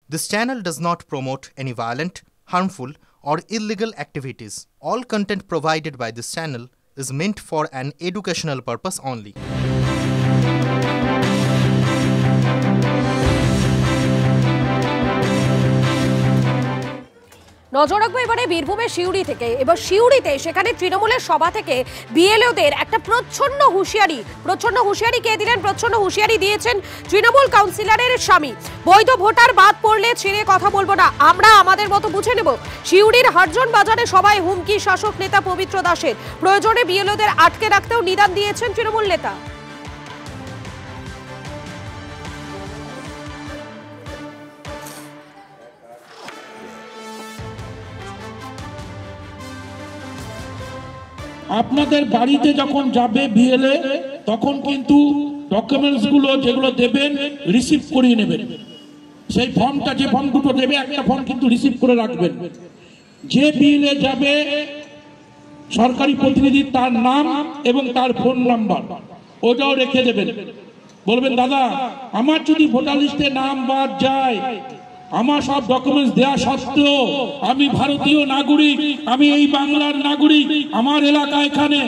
This channel does not promote any violent, harmful, or illegal activities. All content provided by this channel is meant for an educational purpose only. নজর রাখবো এবারে বীরভূমের সিউড়ি থেকে। এবার সিউড়িতে সেখানে তৃণমূলের সভা থেকে বিএলওদের একটা প্রচ্ছন্ন হুঁশিয়ারি কে দিলেন? প্রচ্ছন্ন হুঁশিয়ারি দিয়েছেন তৃণমূল কাউন্সিলরের স্বামী। বৈধ ভোটার বাদ পড়লে ছেড়ে কথা বলবো না, আমরা আমাদের মতো বুঝে নেব। সিউড়ির হারজন বাজারে সবাই হুমকি শাসক নেতা পবিত্র দাসের। প্রয়োজনে বিএলওদের আটকে রাখতেও নিদান দিয়েছেন তৃণমূল নেতা। আপনাদের বাড়িতে যখন যাবে বিএলএ তখন কিন্তু ডকুমেন্টস গুলো যেগুলো দেবেন রিসিভ করিয়ে নেবেন। সেই ফর্মটা, যে ফর্ম দুটো দেবে, একটা ফর্ম কিন্তু রিসিভ করে রাখবেন। যে বিএলএ যাবে সরকারি প্রতিনিধি, তার নাম এবং তার ফোন নাম্বার ওটাও রেখে দেবেন। বলবেন, দাদা আমার যদি ভোটার লিস্টে নাম বাদ যায়, আমার সব ডকুমেন্টস দেওয়া সত্ত্বেও আমি ভারতীয় নাগরিক, আমি এই বাংলার নাগরিক, আমার এলাকা এখানে,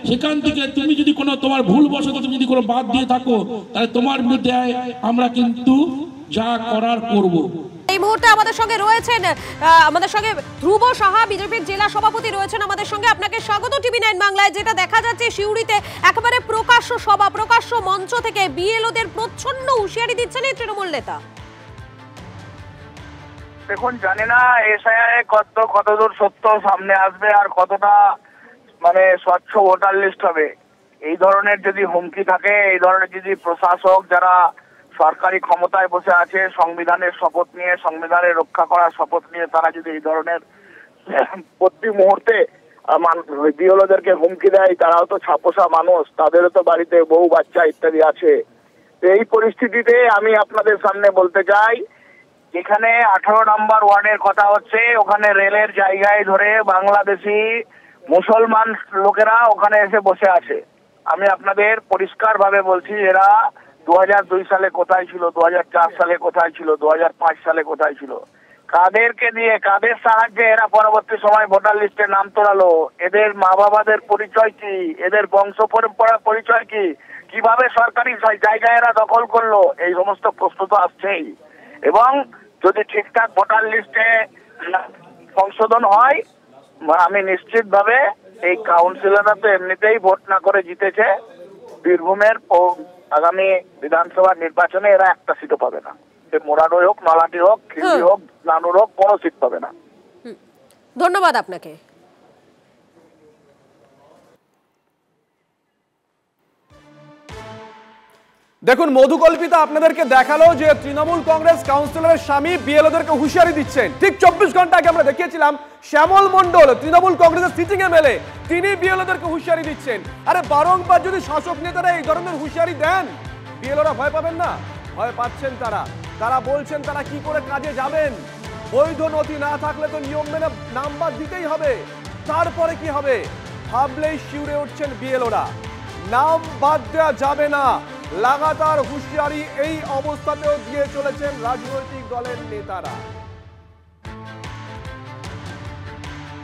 সেখান থেকে তুমি যদি কোনো তোমার ভুলবশত তুমি যদি কোনো বাদ দিয়ে থাকো, তাহলে তোমার বিরুদ্ধে আমরা কিন্তু যা করার করব। এই মুহূর্তে আমাদের সঙ্গে রয়েছেন ধ্রুব সাহা, বিজেপির জেলা সভাপতি রয়েছেন আমাদের সঙ্গে। আপনাকে স্বাগত টিভি9 বাংলায়। যেটা দেখা যাচ্ছে সিউড়িতে একেবারে প্রকাশ্য সভা, প্রকাশ্য মঞ্চ থেকে বিএলওদের প্রচ্ছন্ন হুঁশিয়ারি দিচ্ছেন এই তৃণমূল নেতা। দেখুন, জানি না এসআইআর কতদূর সত্য সামনে আসবে আর কতটা স্বচ্ছ ভোটার লিস্ট হবে। এই ধরনের যদি হুমকি থাকে, এই ধরনের যদি প্রশাসক যারা সরকারি ক্ষমতায় বসে আছে, সংবিধানের শপথ নিয়ে, সংবিধানের রক্ষা করার শপথ নিয়ে, তারা যদি এই ধরনের প্রতি মুহূর্তে বিএলওদেরকে হুমকি দেয়, তারাও তো ছাপোষা মানুষ, তাদেরও তো বাড়িতে বউ বাচ্চা ইত্যাদি আছে। এই পরিস্থিতিতে আমি আপনাদের সামনে বলতে চাই, যেখানে 18 নম্বর ওয়ার্ডের কথা হচ্ছে, ওখানে রেলের জায়গায় ধরে বাংলাদেশি মুসলমান লোকেরা ওখানে এসে বসে আছে। আমি আপনাদের পরিষ্কার ভাবে বলছি, এরা 2002 সালে কোথায় ছিল, 2004 সালে কোথায় ছিল, 2005 সালে কোথায় ছিল, কাদেরকে দিয়ে, কাদের সাহায্যে এরা পরবর্তী সময় ভোটার লিস্টে নাম তোলালো, এদের মা বাবাদের পরিচয় কি, এদের বংশ পরম্পরার পরিচয় কি, কিভাবে সরকারি জায়গায় এরা দখল করলো, এই সমস্ত প্রশ্ন তো আসছেই। এবং যদি ঠিকঠাক ভোটার লিস্টে সংশোধন হয়, আমি নিশ্চিত ভাবে এই কাউন্সিলররা তো এমনিতেই ভোট না করে জিতেছে, বীরভূমের আগামী বিধানসভা নির্বাচনে এরা একটা সিটও পাবে না। সে মোরাডোই হোক, মালাটি হোক, খিলজি হোক, নানুর হোক, কোনো সিট পাবে না। ধন্যবাদ আপনাকে। দেখুন, মধুকল্পিতা আপনাদেরকে দেখালো যে তৃণমূল কংগ্রেস কাউন্সিলরের স্বামী বিএলওদেরকে হুঁশিয়ারি দিচ্ছেন। ঠিক 24 ঘন্টা আগে আমরা দেখিয়েছিলাম শ্যামল মণ্ডল, তৃণমূল কংগ্রেসের সিটিং এমএলএ, তিনি বিএলওদেরকে হুঁশিয়ারি দিচ্ছেন। আরে বারংবার যদি শাসক নেতারা এই ধরনের হুঁশিয়ারি দেন, বিএলওরা ভয় পাবেন না? ভয় পাচ্ছেন তারা বলছেন তারা কি করে কাজে যাবেন। বৈধ নথি না থাকলে তো নিয়ম মেনে নাম্বার দিতেই হবে, তারপরে কি হবে ভাবলেই শিউরে উঠছেন বিএলওরা। নাম বাদ দেওয়া যাবে না, লাগাতার হুঁশিয়ারি এই অবস্থাতেও দিয়ে চলেছেন রাজনৈতিক দলের নেতারা।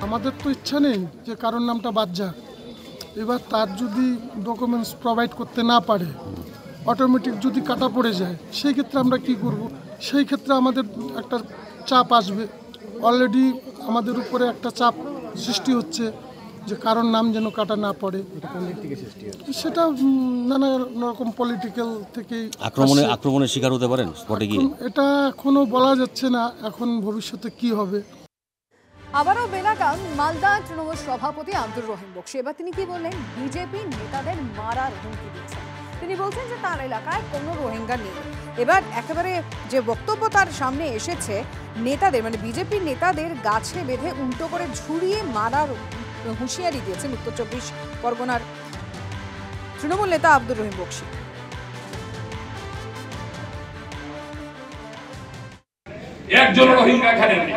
আমাদের তো ইচ্ছা নেই যে কারোর নামটা বাদ যাক। এবার তার যদি ডকুমেন্টস প্রোভাইড করতে না পারে, অটোমেটিক যদি কাটা পড়ে যায়, সেই ক্ষেত্রে আমরা কি করব? সেই ক্ষেত্রে আমাদের একটা চাপ আসবে। অলরেডি আমাদের উপরে একটা চাপ সৃষ্টি হচ্ছে যে কারোর নাম যেন কাটা না পড়ে। সেটা নানা রকম পলিটিক্যাল থেকে আক্রমণের শিকার হতে পারেন স্পটে গিয়ে। এটা এখনো বলা যাচ্ছে না, এখন ভবিষ্যতে কি হবে। আবারও বেলাগাম মালদা তৃণমূল সভাপতি আব্দুর রহিম বক্সী। এবার তিনি কি বললেন? বিজেপি নেতাদের মারার হুমকি দিচ্ছেন। তিনি বলছেন যে তার এলাকায় কোনো রোহিঙ্গা নেই। এবার একেবারে যে বক্তব্য তার সামনে এসেছে, নেতাদের বিজেপির নেতাদের গাছে বেঁধে উল্টো করে ঝুড়িয়ে মারার হুঁশিয়ারি দিয়েছেন উত্তর 24 পরগনার তৃণমূল নেতা আব্দুর রহিম বক্সী। একজন রোহিঙ্গা এখানে নেই,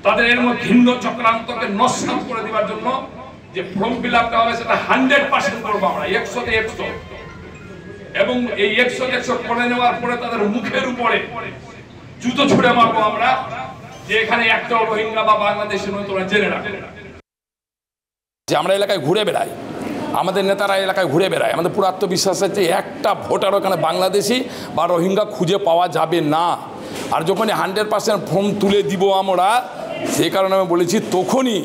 তাদের এর মধ্যে ভিন্ন চক্রান্তকে নস্বাত করে দেওয়ার জন্য যে ফর্ম ফিল আপ করা হবে সেটা 100% করবো আমরা, 100তে 100। এবং এই 100 করে নেওয়ার পরে তাদের মুখের উপরে জুতো ছুড়ে মারবো আমরা যে এখানে একটাও রোহিঙ্গা বা বাংলাদেশের নয়, তোমরা জেনে রাখবে। যে আমরা এলাকায় ঘুরে বেড়াই, আমাদের নেতারা এলাকায় ঘুরে বেড়ায়, আমাদের পুরো আত্মবিশ্বাস আছে একটা ভোটার ওখানে বাংলাদেশি বা রোহিঙ্গা খুঁজে পাওয়া যাবে না। আর যখনই 100% ফর্ম তুলে দিব আমরা, সেই কারণে আমি বলেছি তখনই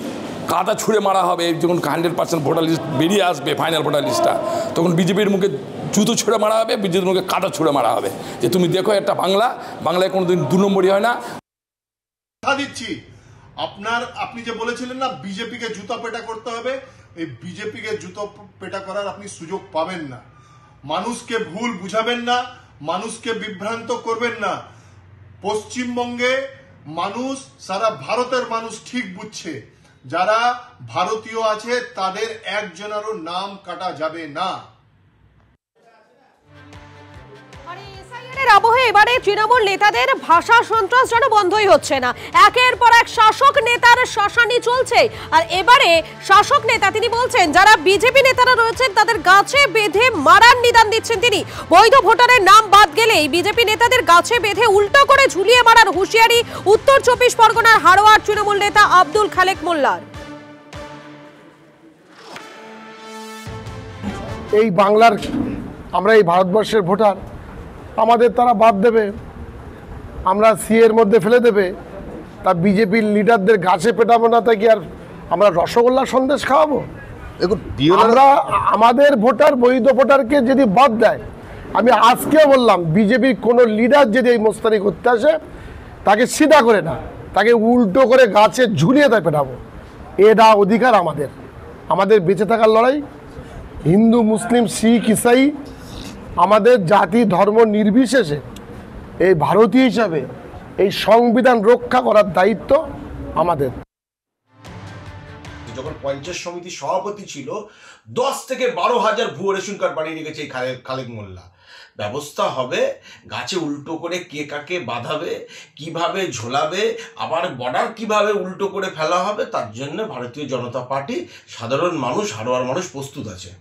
কাদা ছুঁড়ে মারা হবে। যখন 100% ভোটার লিস্ট বেরিয়ে আসবে, ফাইনাল ভোটার লিস্টটা, তখন বিজেপির মুখে জুতো ছুঁড়ে মারা হবে, বিজেপির মুখে কাদা ছুঁড়ে মারা হবে যে তুমি দেখো একটা বাংলায় কোনোদিন 2 নম্বরই হয় না। দিচ্ছি আপনি যে বলেছিলেন না বিজেপিকে জুতা পেটা করতে হবে, এই বিজেপিকে জুতো পেটা করার আপনি সুযোগ পাবেন না। মানুষকে ভুল বুঝাবেন না, মানুষকে বিভ্রান্ত করবেন না। পশ্চিমবঙ্গে মানুষ, সারা ভারতের মানুষ ঠিক বুঝছে, যারা ভারতীয় আছে তাদের একজনেরও নাম কাটা যাবে না। আবহে এবারে তৃণমূল নেতাদের ভাষা সন্ত্রাস যেন বন্ধই হচ্ছে না। একের পর এক শাসক নেতার শাসানি চলছে। আর এবারে শাসক নেতা তিনি বলছেন যারা বিজেপি নেতারা রয়েছেন তাদের গাছে বেঁধে মারার নিদান দিচ্ছেন তিনি। বৈধ ভোটারের নাম বাদ গেলেই বিজেপি নেতাদের গাছে বেঁধে উল্টো করে ঝুলিয়ে মারার হুঁশিয়ারি উত্তর 24 পরগনার হাড়োয়ার তৃণমূল নেতা আব্দুল খালেক মোল্লার। এই বাংলার, আমরা এই ভারতবর্ষের ভোটার, আমাদের তারা বাদ দেবে, আমরা সিএর মধ্যে ফেলে দেবে, তা বিজেপির লিডারদের গাছে পেটাবো না, তাই কি আর আমরা রসগোল্লা সন্দেশ খাওয়াবো? আমরা আমাদের ভোটার, বৈধ ভোটারকে যদি বাদ দেয়, আমি আজকেও বললাম বিজেপির কোনো লিডার যদি এই মোস্তানি করতে আসে তাকে সিধা করে না, তাকে উল্টো করে গাছে ঝুলিয়ে তাই পেটাবো। এটা অধিকার আমাদের, আমাদের বেঁচে থাকার লড়াই। হিন্দু, মুসলিম, শিখ, ইসাই, আমাদের জাতি ধর্ম নির্বিশেষে এই ভারতীয় হিসাবে এই সংবিধান রক্ষা করার দায়িত্ব আমাদের। যখন পঞ্চায়েত সমিতির সভাপতি ছিল 10 থেকে 12,000 ভুয়ো রেশন কার্ড বানিয়ে রেখেছে এই খালেক মোল্লা। ব্যবস্থা হবে, গাছে উল্টো করে কে কাকে বাঁধাবে, কিভাবে ঝোলাবে, আবার বর্ডার কিভাবে উল্টো করে ফেলা হবে, তার জন্য ভারতীয় জনতা পার্টি, সাধারণ মানুষ, হাড়োয়ার মানুষ প্রস্তুত আছে।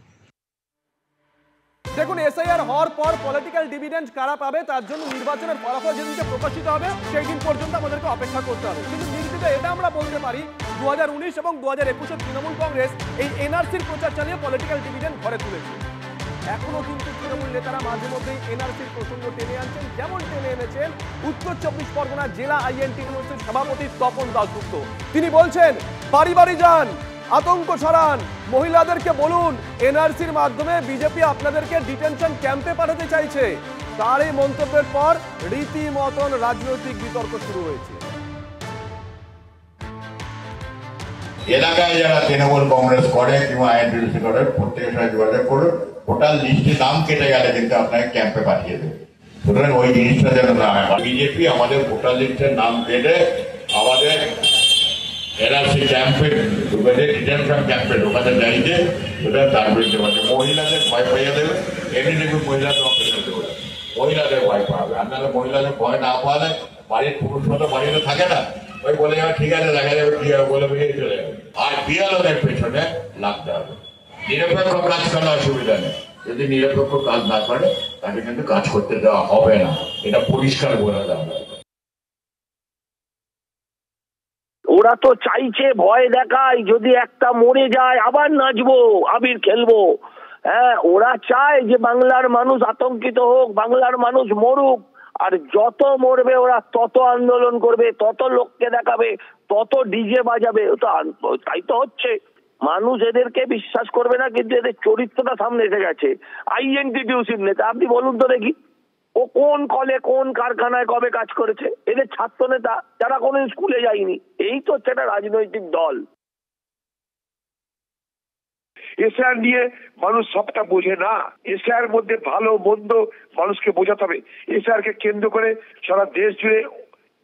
দেখুন, এসআইআর হওয়ার পর পলিটিক্যাল ডিভিডেন্ড কারা পাবে তার জন্য নির্বাচনের ফলাফল যেদিনকে প্রকাশিত হবে সেই দিন পর্যন্ত আমাদেরকে অপেক্ষা করতে হবে। কিন্তু নিশ্চিত এটা আমরা বলতে পারি 2019 এবং 2021 তৃণমূল কংগ্রেস এই এনআরসির প্রচার চালিয়ে পলিটিক্যাল ডিভিডেন্ড ঘরে তুলেছে। এখনো কিন্তু তৃণমূল নেতারা মাঝে মধ্যেই এনআরসির প্রসঙ্গ টেনে আনছেন, যেমন টেনে এনেছেন উত্তর 24 পরগনা জেলা আইএনটিইউসির সভাপতি তপন দাশগুপ্ত। তিনি বলছেন বাড়ি বাড়ি যান, আতঙ্ক ছড়ান, মহিলাদেরকে বলুন এনআরসির মাধ্যমে বিজেপি আপনাদেরকে ডিটেনশন ক্যাম্পে পাঠাতে চাইছে। তার এই মন্তব্যের পর রীতিমতন রাজনৈতিক বিতর্ক শুরু হয়েছে। এলাকায় যারা তৃণমূল কংগ্রেস করে কিংবা আইএনটিইউসি করে প্রত্যেকের সাথে যোগাযোগ করুন, ভোটার লিস্টে নাম কেটে গেলে কিন্তু আপনাকে ক্যাম্পে পাঠিয়ে দেবে। সুতরাং ওই জিনিসটা যেন না হয়। বিজেপি আমাদের ভোটার লিস্টের নাম কেটে আমাদের এনআরসি ক্যাম্পে ঢুকেছে, ডিটেনশন ক্যাম্পে ঢোকাতে চাইছে, সুতরাং তার বিরুদ্ধে বলছে মহিলাদের ভয় পাইয়ে দেবে। এমনি দেখবে মহিলাদের অপেক্ষা দেবে, মহিলাদের ভয় পাবে। আপনারা মহিলাদের ভয় না পাওয়ালে বাড়ির পুরুষ মতো বাড়িতে থাকে না, ওই বলে যাবে ঠিক আছে দেখা যাবে কি হবে বলে বেরিয়ে চলে যাবে। আর বিয়ালদের পেছনে লাগতে হবে। নিরপেক্ষ কাজ করার অসুবিধা নেই, যদি নিরপেক্ষ কাজ না করে তাকে কিন্তু কাজ করতে দেওয়া হবে না, এটা পরিষ্কার বলে দেওয়া হবে। ওরা তো চাইছে ভয় দেখায়, যদি একটা মরে যায় আবার নাচবো, আবির খেলবো। হ্যাঁ, ওরা চায় যে বাংলার মানুষ আতঙ্কিত হোক, বাংলার মানুষ মরুক। আর যত মরবে ওরা তত আন্দোলন করবে, তত লোককে দেখাবে, তত ডিজে বাজাবে। তাই তো হচ্ছে। মানুষ এদেরকে বিশ্বাস করবে না, কিন্তু এদের চরিত্রটা সামনে এসে গেছে। আইএনটিইউসির নেতা, আপনি বলুন তো দেখি ও কোন কলে কোন কারখানায় কবে কাজ করেছে? এদের ছাত্র নেতা যারা কোনো স্কুলে যায়নি। এই তো হচ্ছে একটা রাজনৈতিক দল। এসআর নিয়ে মানুষ সবটা বোঝে না। এসআর মধ্যে ভালো মন্দ মানুষকে বোঝাতে হবে। এসআর কে কেন্দ্র করে সারা দেশ জুড়ে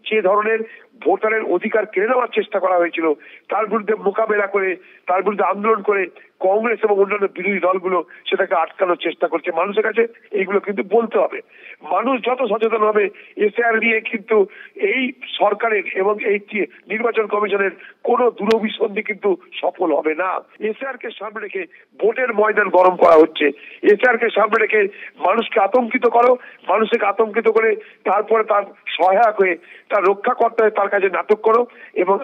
যে ধরনের ভোটারের অধিকার কেড়ে নেওয়ার চেষ্টা করা হয়েছিল, তার বিরুদ্ধে মোকাবেলা করে, তার বিরুদ্ধে আন্দোলন করে কংগ্রেস এবং অন্যান্য বিরোধী দলগুলো সেটাকে আটকানোর চেষ্টা করছে। মানুষের কাছে এইগুলো কিন্তু বলতে হবে। মানুষ যত সচেতন হবে এসআর নিয়ে কিন্তু এই সরকারের এবং এই নির্বাচন কমিশনের কোনো দূরভিসন্ধি কিন্তু সফল হবে না। এসআর কে সামনে রেখে ভোটের ময়দান গরম করা হচ্ছে। এসআর কে সামনে রেখে মানুষকে আতঙ্কিত করো, মানুষকে আতঙ্কিত করে তারপরে তার সহায়ক হয়ে তার রক্ষাকর্তা হয়ে তার কাছে নাটক করো এবং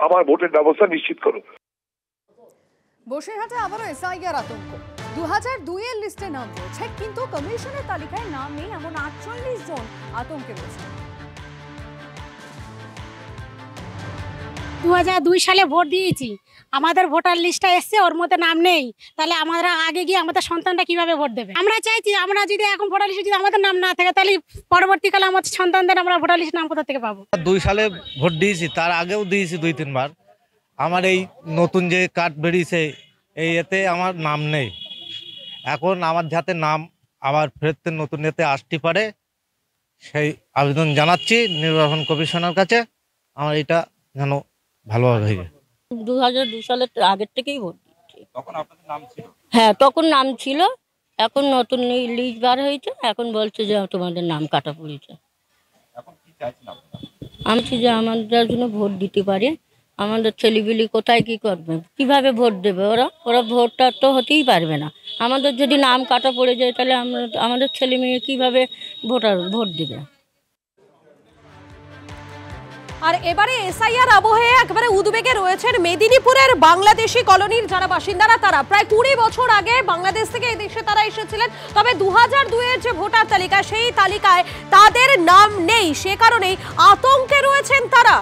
আমার ভোটের ব্যবস্থা নিশ্চিত করো। বসিরহাটে আবারও এসআইআর আতঙ্ক। 2002 লিস্টে নাম রয়েছে, কিন্তু কমিশনের তালিকায় নাম নেই এমন 48 জন আতঙ্কে রয়েছে। 2002 সালে ভোট দিয়েছি, আমাদের ভোটার লিস্টে এসছে, ওর মধ্যে নাম নেই, তাহলে আমরা আগে গিয়ে আমাদের সন্তানটা কিভাবে ভোট দেবে? আমরা চাইছি আমরা যদি এখন ভোটার লিস্টে যদি আমাদের নাম না থাকে, তাহলে পরবর্তীকালে আমাদের সন্তানদের আমরা ভোটার লিস্ট নাম কোথা থেকে পাবো? 2 সালে ভোট দিয়েছি, তার আগেও দিয়েছি 2-3 বার। আমার এই নতুন যে কার্ড বেরিয়েছে এই এতে আমার নাম নেই। এখন আমার যাতে নাম আবার ফেরতে নতুন এতে আসতে পারে সেই আবেদন জানাচ্ছি নির্বাচন কমিশনের কাছে। আমার এটা যেন ভালোভাবে হয়ে যায়। 2002 সালের আগের থেকেই ভোট দিচ্ছি। তখন আপনাদের নাম ছিল? হ্যাঁ, তখন নাম ছিল। এখন নতুন লিস্ট বার হয়েছে, এখন বলছে যে তোমাদের নাম কাটা পড়েছে। এখন কি চাইছেন আপনারা? আমি চাই যে আমাদের জন্য ভোট দিতে পারে। আমাদের ছেলেপিলি কোথায় কি করবে, কিভাবে ভোট দেবে? ওরা ভোটটা তো হতেই পারবে না। আমাদের যদি নাম কাটা পড়ে যায় তাহলে আমাদের ছেলে মেয়ে কীভাবে ভোট দেবে? আর এবারে এসআইআর আবহে একেবারে উদ্বেগে রয়েছেন মেদিনীপুরের বাংলাদেশি কলোনির যারা বাসিন্দারা। তারা প্রায় 20 বছর আগে বাংলাদেশ থেকে এই দেশে তারা এসেছিলেন, তবে 2002-এর যে ভোটার তালিকা সেই তালিকায় তাদের নাম নেই, সে কারণেই আতঙ্কে রয়েছেন তারা।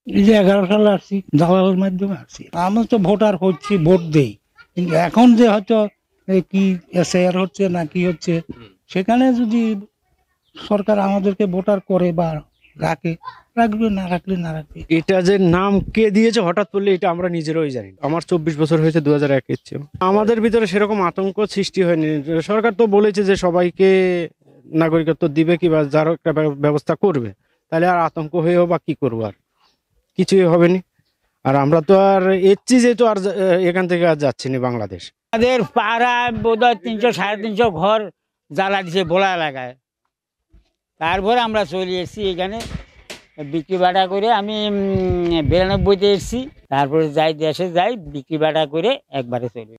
এই যে 11 সালে আসছি, দালালের মাধ্যমে আসছি। আমরা তো ভোটার হচ্ছি, ভোট দেই, কিন্তু এখন যে হয়তো কি এসআইআর হচ্ছে না কি হচ্ছে, সেখানে যদি সরকার আমাদেরকে ভোটার করে বা রাখবে, না রাখলে না রাখবে। এটা যে নাম কে দিয়েছে হঠাৎ করলে এটা আমরা নিজেরাই জানি। আমার 24 বছর হয়েছে 2001-এর চেয়ে। আমাদের ভিতরে সেরকম আতঙ্ক সৃষ্টি হয়নি। সরকার তো বলেছে যে সবাইকে নাগরিকত্ব দিবে কি বা যারও একটা ব্যবস্থা করবে, তাহলে আর আতঙ্ক হয়েও বা কি করবো, আর কিছুই হবে না। আর আমরা তো আর এসছি যেহেতু আর এখান থেকে আর যাচ্ছি না বাংলাদেশ। আমাদের পাড়ায় বোধহয় 300-350 ঘর জ্বালা দিছে বোলা এলাকায়। তারপরে আমরা চলে এসেছি এখানে বিক্রি বাটা করে। আমি 92-তে এসেছি, তারপরে যাই দেশে যাই বিক্রি বাটা করে একবারে চলে।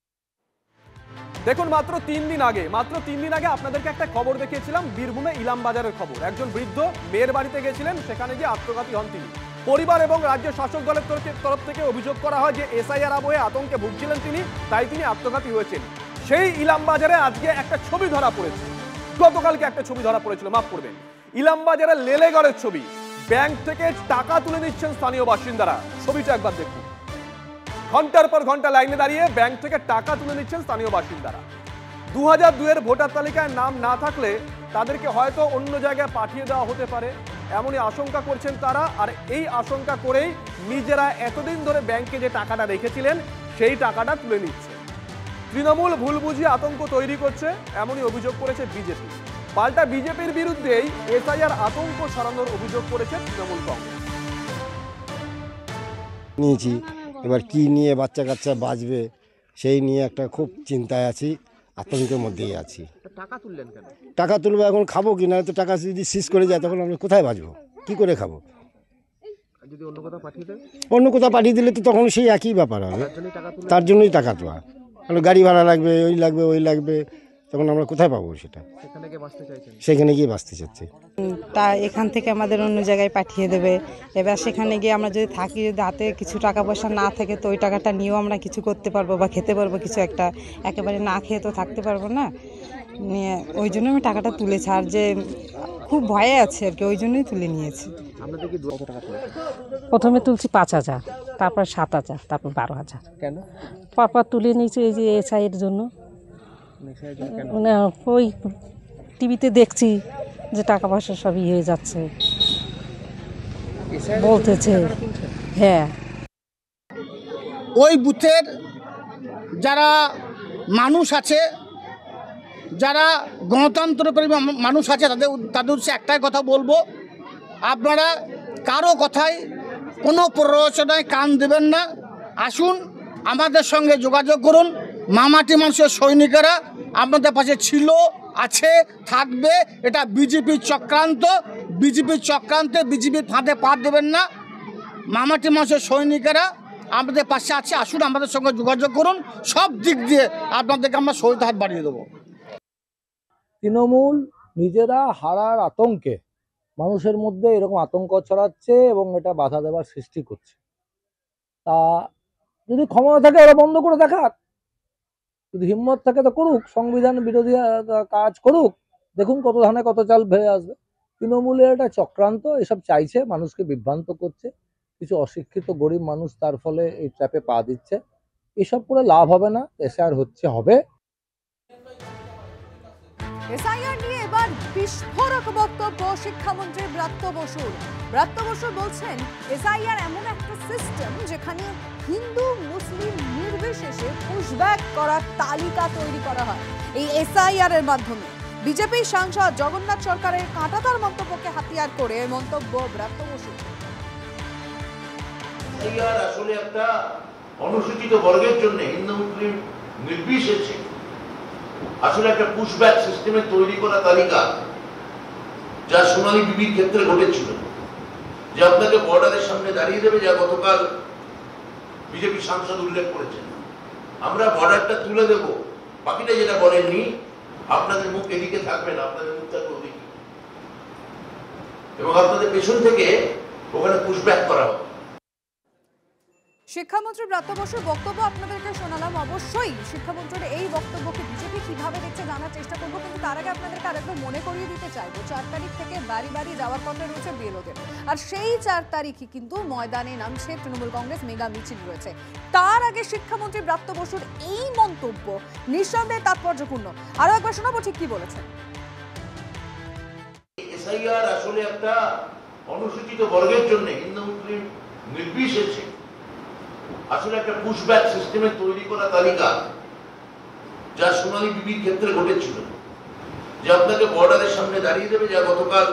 দেখুন, মাত্র 3 দিন আগে আপনাদেরকে একটা খবর দেখিয়েছিলাম, বীরভূমে ইলামবাজারের খবর। একজন বৃদ্ধ মেয়ের বাড়িতে গেছিলেন, সেখানে গিয়ে আত্মঘাতী হন তিনি। পরিবার এবং রাজ্য শাসক দলের তরফ থেকে অভিযোগ করা হয় যে এসআইআর আবহে আতঙ্কে ভুগছিলেন তিনি, তাই তিনি আত্মঘাতী হয়েছেন। সেই ইলামবাজারে আজকে একটা ছবি ধরা পড়েছে, গতকালকে একটা ছবি ধরা পড়েছিল, মাফ করবেন, ইলামবাজারের লেলেগড়ের ছবি। ব্যাংক থেকে টাকা তুলে নিচ্ছেন স্থানীয় বাসিন্দারা। ছবিটা একবার দেখুন। ঘন্টার পর ঘন্টা লাইনে দাঁড়িয়ে ব্যাংক থেকে টাকা তুলে নিচ্ছেন স্থানীয় বাসিন্দারা। 2002-এর ভোটার তালিকায় নাম না থাকলে তাদেরকে হয়তো অন্য জায়গায় পাঠিয়ে দেওয়া হতে পারে, এমনই আশঙ্কা করছেন তারা। আর এই আশঙ্কা করেই নিজেরা এতদিন ধরে ব্যাংকে যে টাকাটা রেখেছিলেন সেই টাকাটা তুলে নিচ্ছে। তৃণমূল ভুল বুঝিয়ে আতঙ্ক তৈরি করছে, এমনই অভিযোগ করেছে বিজেপি। পাল্টা বিজেপির বিরুদ্ধেই এসআইআর আতঙ্ক ছড়ানোর অভিযোগ করেছে তৃণমূল কংগ্রেস। নিয়েছি, এবার কি নিয়ে বাচ্চা কাচ্চা বাঁচবে সেই নিয়ে একটা খুব চিন্তায় আছি, আতঙ্কের মধ্যেই আছি। টাকা তুললেন কেন? টাকা তুলবো, এখন খাবো কি না? তো টাকা যদি শেষ করে যায় তখন আমরা কোথায় বাঁচবো, কি করে খাবো? যদি অন্য কোথাও পাঠিয়ে দেন, অন্য কোথাও পাঠিয়ে দিলে তো তখন সেই একই ব্যাপার হবে। তার জন্যই টাকা তোলা, গাড়ি ভাড়া লাগবে, ওই লাগবে, তখন আমরা কোথায় পাবো সেটা? সেখানে গিয়ে বাঁচতে চাচ্ছি। তা এখান থেকে আমাদের অন্য জায়গায় পাঠিয়ে দেবে। এবার সেখানে গিয়ে আমরা যদি থাকি, যদি হাতে কিছু টাকা পয়সা না থাকে, তো ওই টাকাটা নিয়েও আমরা কিছু করতে পারবো বা খেতে পারবো কিছু একটা। একেবারে না খেয়ে তো থাকতে পারবো না, নিয়ে ওই জন্য আমি টাকাটা তুলেছি। আর যে খুব ভয়ে আছে আর কি, ওই জন্যই তুলে নিয়েছি। প্রথমে তুলছি 5,000, তারপর 7,000, তারপর 12,000। কেন পরপর তুলে নিয়েছি? এই যে এসআইয়ের জন্য। ওই টিভিতে দেখছি যে টাকা পয়সা সবই হয়ে যাচ্ছে বলতেছে। হ্যাঁ, ওই বুথের যারা মানুষ আছে যারা গণতন্ত্রপ্রেমী মানুষ আছে তাদের উদ্দেশ্যে একটাই কথা বলবো, আপনারা কারো কথায় কোনো প্ররোচনায় কান দেবেন না। আসুন আমাদের সঙ্গে যোগাযোগ করুন। মামাটি মানুষের সৈনিকেরা আপনাদের পাশে ছিল, আছে, থাকবে। এটা বিজেপির চক্রান্ত, বিজেপির চক্রান্তে বিজেপির ফাঁদে পা দেবেন না। মামাটি মানুষের সৈনিকেরা আমাদের পাশে আছে, আসুন আমাদের সঙ্গে যোগাযোগ করুন। সব দিক দিয়ে আপনাদেরকে আমরা সহায়তা হাত বাড়িয়ে দেবো। তৃণমূল নিজেরা হারার আতঙ্কে মানুষের মধ্যে এরকম আতঙ্ক ছড়াচ্ছে এবং এটা বাধা দেওয়ার সৃষ্টি করছে। তা যদি ক্ষমতা থাকে ওরা বন্ধ করে দেখাক, যদি হিম্মত থাকে তো করুক, সংবিধান বিরোধী কাজ করুক, দেখুন কত ধানে কত চাল ভেঙে আসবে। তৃণমূলের একটা চক্রান্ত, এসব চাইছে, মানুষকে বিভ্রান্ত করছে। কিছু অশিক্ষিত গরিব মানুষ তার ফলে এই ট্র্যাপে পা দিচ্ছে। এসব করে লাভ হবে না, এসআর হবে। এসআইআর নিয়ে এবার বিস্ফোরক বক্তব্য শিক্ষামন্ত্রী ব্রাত্য বসুর। ব্রাত্য বসু বলছেন এসআইআর এমন একটা সিস্টেম যেখানে হিন্দু মুসলিম নির্বিশেষে পুশব্যাক করার তালিকা তৈরি করা হয় এই এসআইআর এর মাধ্যমে। বিজেপি সাংসদ জগন্নাথ সরকারের কাঁটাতার মন্তব্যকে হাতিয়ার করে মন্তব্য ব্রাত্য বসু। এসআইআর আসলে একটা অনুসূচিত বর্গের জন্য হিন্দু মুসলিম নির্বিশেষে আসলে একটা পুশব্যাক সিস্টেমে তৈরি করা তালিকা, যা সোনালী বিবির ক্ষেত্রে ঘটেছিল, যে আপনাকে বর্ডারের সামনে দাঁড়িয়ে দেবে, যা গতকাল বিজেপি সাংসদ উল্লেখ করেছেন। আমরা বর্ডারটা তুলে দেব, বাকিটা যেটা বলেননি, আপনাদের মুখ এদিকে থাকবে না, আপনাদের মুখ থাকবে ওদিকে, এবং আপনাদের পেছন থেকে ওখানে পুশব্যাক করা হবে। শিক্ষামন্ত্রী ব্রাত্য বসুর বক্তব্য আপনাদেরকে শোনালাম। অবশ্যই শিক্ষামন্ত্রীর এই বক্তব্যকে বিজেপি কিভাবে দেখছে জানার চেষ্টা করবো, কিন্তু তার আগে আপনাদেরকে আরেকবার মনে করিয়ে দিতে চাইবো 4 তারিখ থেকে বাড়ি বাড়ি যাওয়ার পথে রয়েছে বিএলওদের, আর সেই 4 তারিখই কিন্তু ময়দানে নামছে তৃণমূল কংগ্রেস, মেগা মিছিল রয়েছে। তার আগে শিক্ষামন্ত্রী ব্রাত্য বসুর এই মন্তব্য নিঃসন্দেহে তাৎপর্যপূর্ণ। আরো একবার শোনাবো ঠিক কি বলেছেন। এসআইআর আসলে একটা অনুসূচিত বর্গের জন্য হিন্দু মুসলিম নির্বিশেষে আসলে একটা পুশব্যাক সিস্টেমে তৈরি করা তালিকা, যা সোনালী বিবির ক্ষেত্রে ঘটেছিল, যে আপনাকে বর্ডারের সামনে দাঁড়িয়ে দেবে, যা গতকাল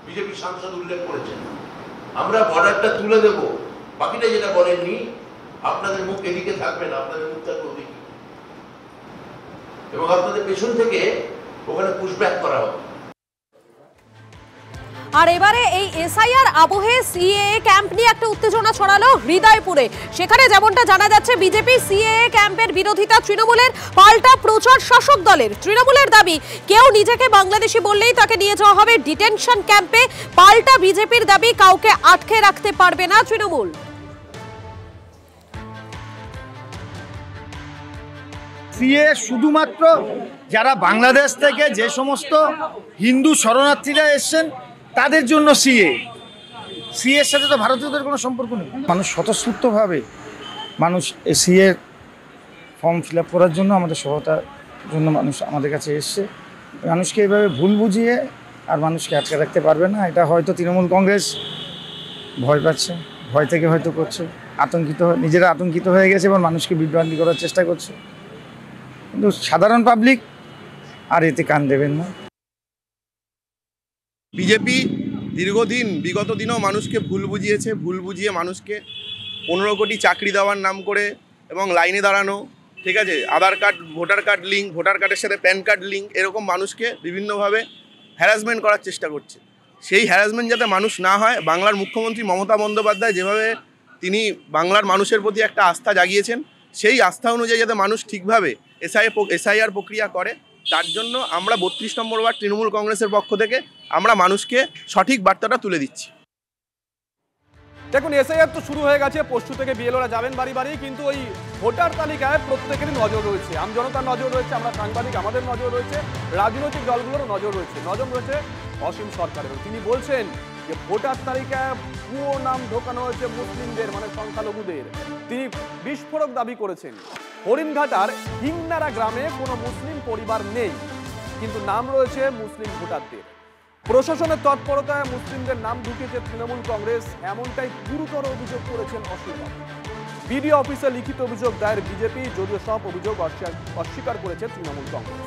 বিজেপি সাংসদ উল্লেখ করেছেন। আমরা বর্ডারটা তুলে দেব, বাকিটা যেটা বলেননি, আপনাদের মুখ এদিকে থাকবে না, আপনাদের মুখ থাকবে ওদিকে, এবং আপনাদের পেছন থেকে ওখানে পুশব্যাক করা হবে। আর এবারে এই এসআইআর আবহে সিএএ ক্যাম্প নিয়ে একটা উত্তেজনা ছড়ালো হৃদয়পুরে। সেখানে যেমনটা জানা যাচ্ছে, বিজেপি সিএএ ক্যাম্পের বিরোধিতা তৃণমূলের, পাল্টা প্রচার শাসক দলের। তৃণমূলের দাবি কেউ নিজেকে বাংলাদেশি বললেই তাকে নিয়ে যাওয়া হবে ডিটেনশন ক্যাম্পে। পাল্টা বিজেপির দাবি কাউকে আটকে রাখতে পারবে না তৃণমূল। সিএ শুধুমাত্র যারা বাংলাদেশ থেকে যে সমস্ত হিন্দু শরণার্থীরা এসছেন তাদের জন্য সিএর সাথে তো ভারতীয়দের কোনো সম্পর্ক নেই। মানুষ স্বতঃস্ফূর্তভাবে মানুষ সিএ ফর্ম ফিল আপ করার জন্য আমাদের সহায়তার জন্য মানুষ আমাদের কাছে এসছে। মানুষকে এইভাবে ভুল বুঝিয়ে আর মানুষকে আটকে রাখতে পারবে না। এটা হয়তো তৃণমূল কংগ্রেস ভয় পাচ্ছে, ভয় থেকে হয়তো করছে, নিজেরা আতঙ্কিত হয়ে গেছে এবং মানুষকে বিভ্রান্তি করার চেষ্টা করছে। কিন্তু সাধারণ পাবলিক আর এতে কান দেবেন না। বিজেপি দীর্ঘদিন বিগত দিনেও মানুষকে ভুল বুঝিয়ে মানুষকে 15 কোটি চাকরি দেওয়ার নাম করে এবং লাইনে দাঁড়ানো, ঠিক আছে, Aadhaar card voter card link, voter কার্ডের সাথে প্যান কার্ড লিঙ্ক, এরকম মানুষকে বিভিন্নভাবে হ্যারাসমেন্ট করার চেষ্টা করছে। সেই হ্যারাসমেন্ট যাতে মানুষ না হয়, বাংলার মুখ্যমন্ত্রী মমতা বন্দ্যোপাধ্যায় যেভাবে তিনি বাংলার মানুষের প্রতি একটা আস্থা জাগিয়েছেন, সেই আস্থা অনুযায়ী যাতে মানুষ ঠিকভাবে এসআইআর প্রক্রিয়া করে, তার জন্য আমরা 32 নম্বর ওয়ার্ড তৃণমূল কংগ্রেসের পক্ষ থেকে আমরা মানুষকে সঠিক বার্তাটা তুলে দিচ্ছি। দেখুন, এসআইআর তো শুরু হয়ে গেছে, পরশু থেকে বিএলওরা যাবেন বাড়ি বাড়ি, কিন্তু ওই ভোটার তালিকায় প্রত্যেকেরই নজর রয়েছে। আমজনতার নজর রয়েছে, আমরা সাংবাদিক আমাদের নজর রয়েছে, রাজনৈতিক দলগুলোরও নজর রয়েছে অসীম সরকারের। তিনি বলছেন যে ভোটার তালিকায় ভুয়ো নাম ঢোকানো হয়েছে মুসলিমদের, মানে সংখ্যালঘুদের। তিনি বিস্ফোরক দাবি করেছেন হরিণঘাটার হিংনারা গ্রামে কোনো মুসলিম পরিবার নেই, কিন্তু নাম রয়েছে মুসলিম ভোটারদের। প্রশাসনের তৎপরতায় মুসলিমদের নাম ঢুকেছে তৃণমূল কংগ্রেস, এমনটাই গুরুতর অভিযোগ করেছেন অসীম। বিডিও অফিসে লিখিত অভিযোগ দায়ের বিজেপি, যদিও সব অভিযোগ অস্বীকার করেছে তৃণমূল কংগ্রেস।